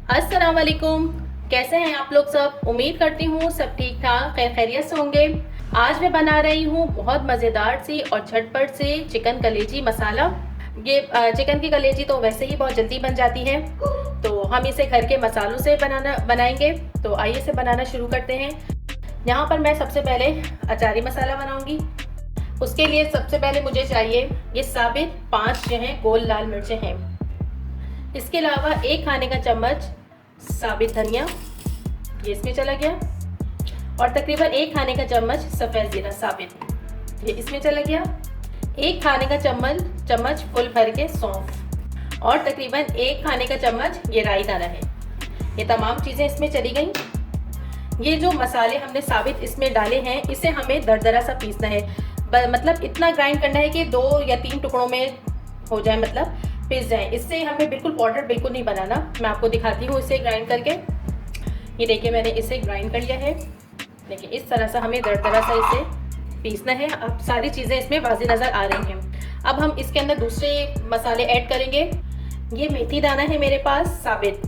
अस्सलाम वालेकुम। कैसे हैं आप लोग सब? उम्मीद करती हूँ सब ठीक ठाक खैरियत से होंगे। आज मैं बना रही हूँ बहुत मज़ेदार सी और झटपट से चिकन कलेजी मसाला। ये चिकन की कलेजी तो वैसे ही बहुत जल्दी बन जाती है, तो हम इसे घर के मसालों से बनाएंगे। तो आइए इसे बनाना शुरू करते हैं। यहाँ पर मैं सबसे पहले अचारी मसाला बनाऊंगी। उसके लिए सबसे पहले मुझे चाहिए ये साबित 5 जो हैं गोल लाल मिर्चें हैं। इसके अलावा 1 खाने का चम्मच साबित धनिया, ये इसमें चला गया। और तकरीबन 1 खाने का चम्मच सफ़ेद ज़ीरा साबित, ये इसमें चला गया। 1 खाने का चम्मच फुल भर के सौंफ और तकरीबन 1 खाने का चम्मच ये राई दाना है। ये तमाम चीज़ें इसमें चली गई। ये जो मसाले हमने साबित इसमें डाले हैं, इसे हमें दरदरा सा पीसना है। मतलब इतना ग्राइंड करना है कि 2 या 3 टुकड़ों में हो जाए, मतलब पिस जाए। इससे हमें बिल्कुल पाउडर बिल्कुल नहीं बनाना। मैं आपको दिखाती हूँ इसे ग्राइंड करके। ये देखिए मैंने इसे ग्राइंड कर लिया है। देखिए इस तरह से हमें दरदरा सा इसे पीसना है। अब सारी चीज़ें इसमें वाज़ेह नज़र आ रही हैं। अब हम इसके अंदर दूसरे मसाले ऐड करेंगे। ये मेथी दाना है मेरे पास साबित,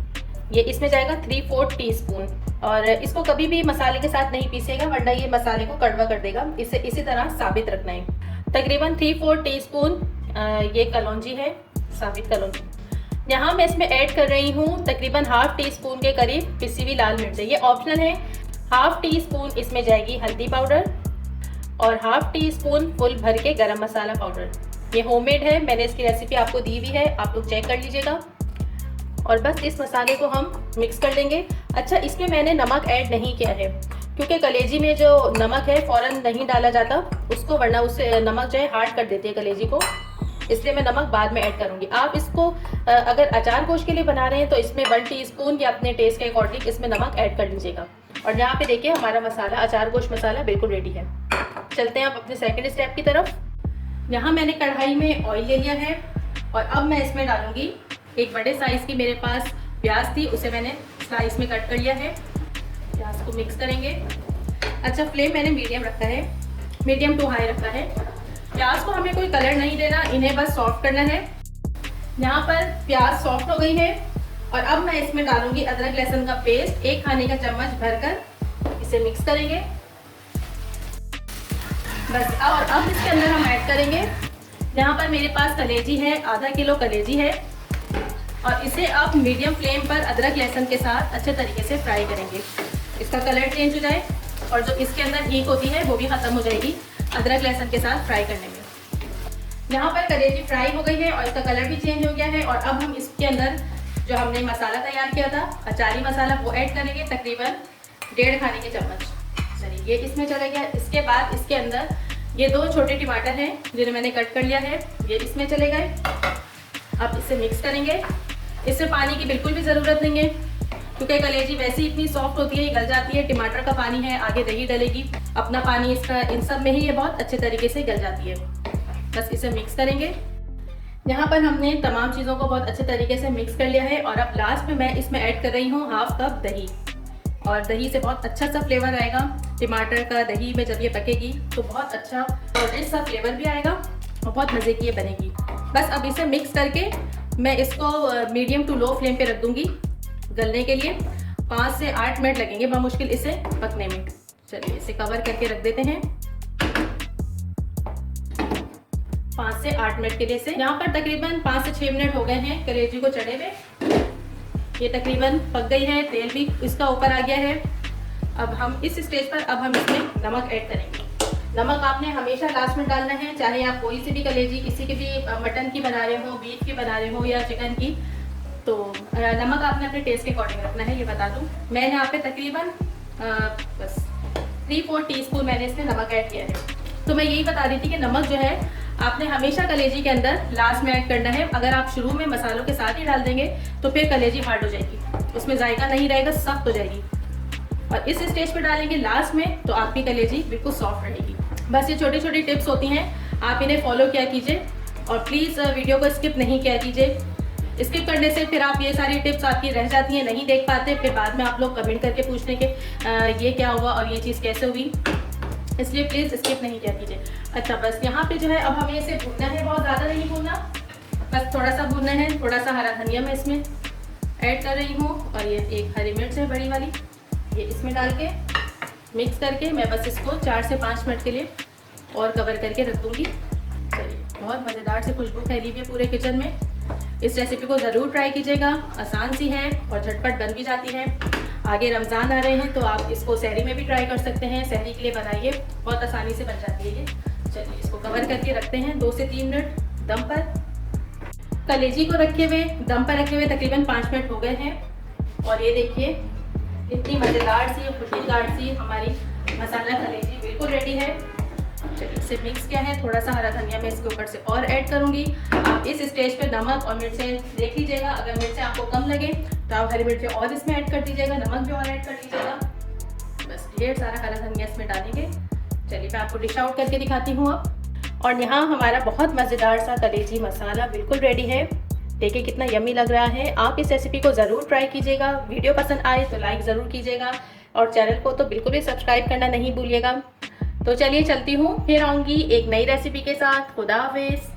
ये इसमें जाएगा 3/4 टीस्पून। और इसको कभी भी मसाले के साथ नहीं पीसेगा, वरना ये मसाले को कड़वा कर देगा। इसे इसी तरह साबित रखना है। तकरीबन 3/4 टीस्पून ये कलौंजी है, साबित कलौंजी। यहाँ मैं इसमें ऐड कर रही हूँ तकरीबन ½ टीस्पून के करीब पिसी हुई लाल मिर्च। ये ऑप्शनल है। ½ टीस्पून इसमें जाएगी हल्दी पाउडर और ½ टीस्पून फुल भर के गरम मसाला पाउडर। ये होममेड है, मैंने इसकी रेसिपी आपको दी हुई है, आप लोग चेक कर लीजिएगा। और बस इस मसाले को हम मिक्स कर देंगे। अच्छा, इसमें मैंने नमक ऐड नहीं किया है क्योंकि कलेजी में जो नमक है फ़ौरन नहीं डाला जाता उसको, वरना उससे नमक जो है हार्ड कर देती है कलेजी को, इसलिए मैं नमक बाद में ऐड करूंगी। आप इसको अगर अचार गोश्त के लिए बना रहे हैं तो इसमें 1 टीस्पून या अपने टेस्ट के अकॉर्डिंग इसमें नमक ऐड कर लीजिएगा। और यहाँ पे देखिए हमारा मसाला, अचार गोश्त मसाला बिल्कुल रेडी है। चलते हैं अब अपने सेकंड स्टेप की तरफ। यहाँ मैंने कढ़ाई में ऑयल ले लिया है और अब मैं इसमें डालूंगी एक बड़े साइज़ की मेरे पास प्याज थी, उसे मैंने स्लाइस में कट कर लिया है। प्याज को मिक्स करेंगे। अच्छा, फ्लेम मैंने मीडियम रखा है, मीडियम टू हाई रखा है। प्याज को हमें कोई कलर नहीं देना, इन्हें बस सॉफ्ट करना है। यहाँ पर प्याज सॉफ्ट हो गई है और अब मैं इसमें डालूंगी अदरक लहसुन का पेस्ट 1 खाने का चम्मच भरकर, इसे मिक्स करेंगे बस। और अब इसके अंदर हम ऐड करेंगे, यहाँ पर मेरे पास कलेजी है, ½ किलो कलेजी है। और इसे आप मीडियम फ्लेम पर अदरक लहसुन के साथ अच्छे तरीके से फ्राई करेंगे। इसका कलर चेंज हो जाए और जो इसके अंदर हीट होती है वो भी ख़त्म हो जाएगी अदरक लहसुन के साथ फ्राई करने में। यहाँ पर कलेजी फ्राई हो गई है और इसका कलर भी चेंज हो गया है। और अब हम इसके अंदर जो हमने मसाला तैयार किया था, अचारी मसाला, वो ऐड करेंगे तकरीबन 1.5 खाने के चम्मच। चलिए ये इसमें चला गया। इसके बाद इसके अंदर ये 2 छोटे टमाटर हैं जिन्हें मैंने कट कर लिया है, ये इसमें चले गए। अब इसे मिक्स करेंगे। इसमें पानी की बिल्कुल भी ज़रूरत नहीं है क्योंकि कलेजी वैसे ही इतनी सॉफ्ट होती है, गल जाती है। टमाटर का पानी है, आगे दही डलेगी, अपना पानी इसका इन सब में ही ये बहुत अच्छे तरीके से गल जाती है। बस इसे मिक्स करेंगे। यहाँ पर हमने तमाम चीज़ों को बहुत अच्छे तरीके से मिक्स कर लिया है। और अब लास्ट में मैं इसमें ऐड कर रही हूँ ½ कप दही। और दही से बहुत अच्छा सा फ्लेवर आएगा टमाटर का, दही में जब ये पकेगी तो बहुत अच्छा और रिच सा फ्लेवर भी आएगा और बहुत मज़े की ये बनेगी। बस अब इसे मिक्स करके मैं इसको मीडियम टू लो फ्लेम पे रख दूंगी गलने के लिए। 5 से 8 मिनट लगेंगे बमुश्किल इसे पकने में। चलिए इसे कवर करके रख देते हैं 5 से 8 मिनट के लिए से। यहाँ पर तकरीबन 5 से 6 मिनट हो गए हैं कलेजी को चढ़े हुए। ये तकरीबन पक गई है, तेल भी इसका ऊपर आ गया है। अब हम इस स्टेज पर अब हम इसमें नमक ऐड करेंगे। नमक आपने हमेशा लास्ट में डालना है, चाहे आप कोई सी भी कलेजी, किसी की भी मटन की बना रहे हो, बीफ की बना रहे हो या चिकन की, तो नमक आपने अपने टेस्ट के अकॉर्डिंग रखना है। ये बता दूं, मैंने यहाँ पे तकरीबन बस 3/4 टीस्पून मैंने इसमें नमक ऐड किया है। तो मैं यही बता रही थी कि नमक जो है आपने हमेशा कलेजी के अंदर लास्ट में ऐड करना है। अगर आप शुरू में मसालों के साथ ही डाल देंगे तो फिर कलेजी हार्ड हो जाएगी, उसमें जायका नहीं रहेगा, सख्त हो जाएगी। और इस स्टेज पे डालेंगे लास्ट में तो आपकी कलेजी बिल्कुल सॉफ्ट रहेगी। बस ये छोटी छोटी टिप्स होती हैं, आप इन्हें फॉलो किया कीजिए और प्लीज़ वीडियो को स्किप नहीं किया कीजिए। स्किप करने से फिर आप ये सारी टिप्स आपकी रह जाती हैं, नहीं देख पाते, फिर बाद में आप लोग कमेंट करके पूछने के ये क्या हुआ और ये चीज़ कैसे हुई, इसलिए प्लीज़ स्किप नहीं किया कीजिए। अच्छा, बस यहाँ पे जो है अब हमें इसे भूनना है, बहुत ज़्यादा नहीं भूनना, बस थोड़ा सा भूनना है। थोड़ा सा हरा धनिया मैं इसमें ऐड कर रही हूँ और ये एक हरी मिर्च है बड़ी वाली, ये इसमें डाल के मिक्स करके मैं बस इसको 4 से 5 मिनट के लिए और कवर करके रख दूँगी। चलिए, बहुत मज़ेदार से खुशबू फैली हुई है पूरे किचन में। इस रेसिपी को ज़रूर ट्राई कीजिएगा, आसान सी है और झटपट बन भी जाती है। आगे रमज़ान आ रहे हैं तो आप इसको सहरी में भी ट्राई कर सकते हैं, सहरी के लिए बनाइए, बहुत आसानी से बन जाती है ये। चलिए, इसको कवर करके रखते हैं 2 से 3 मिनट दम पर। कलेजी को रखे हुए दम पर रखे हुए तकरीबन 5 मिनट हो गए हैं और ये देखिए इतनी मज़ेदार सी और खुशबूदार सी हमारी मसाला कलेजी बिल्कुल रेडी है। चलिए, इसे मिक्स किया है, थोड़ा सा हरा धनिया मैं इसके ऊपर से और ऐड करूँगी। आप इस स्टेज पे नमक और मिर्चें देख लीजिएगा, अगर मिर्चें आपको कम लगे तो आप हरी मिर्चें और इसमें ऐड कर दीजिएगा, नमक भी और ऐड कर दीजिएगा। बस ढेर सारा हरा धनिया इसमें डालेंगे। चलिए, मैं आपको डिश आउट करके दिखाती हूँ अब। और यहाँ हमारा बहुत मज़ेदार सा कलेजी मसाला बिल्कुल रेडी है। देखिए कितना यम्मी लग रहा है। आप इस रेसिपी को ज़रूर ट्राई कीजिएगा। वीडियो पसंद आए तो लाइक ज़रूर कीजिएगा और चैनल को तो बिल्कुल भी सब्सक्राइब करना नहीं भूलिएगा। तो चलिए चलती हूँ, फिर आऊँगी एक नई रेसिपी के साथ। खुदा हाफिज़।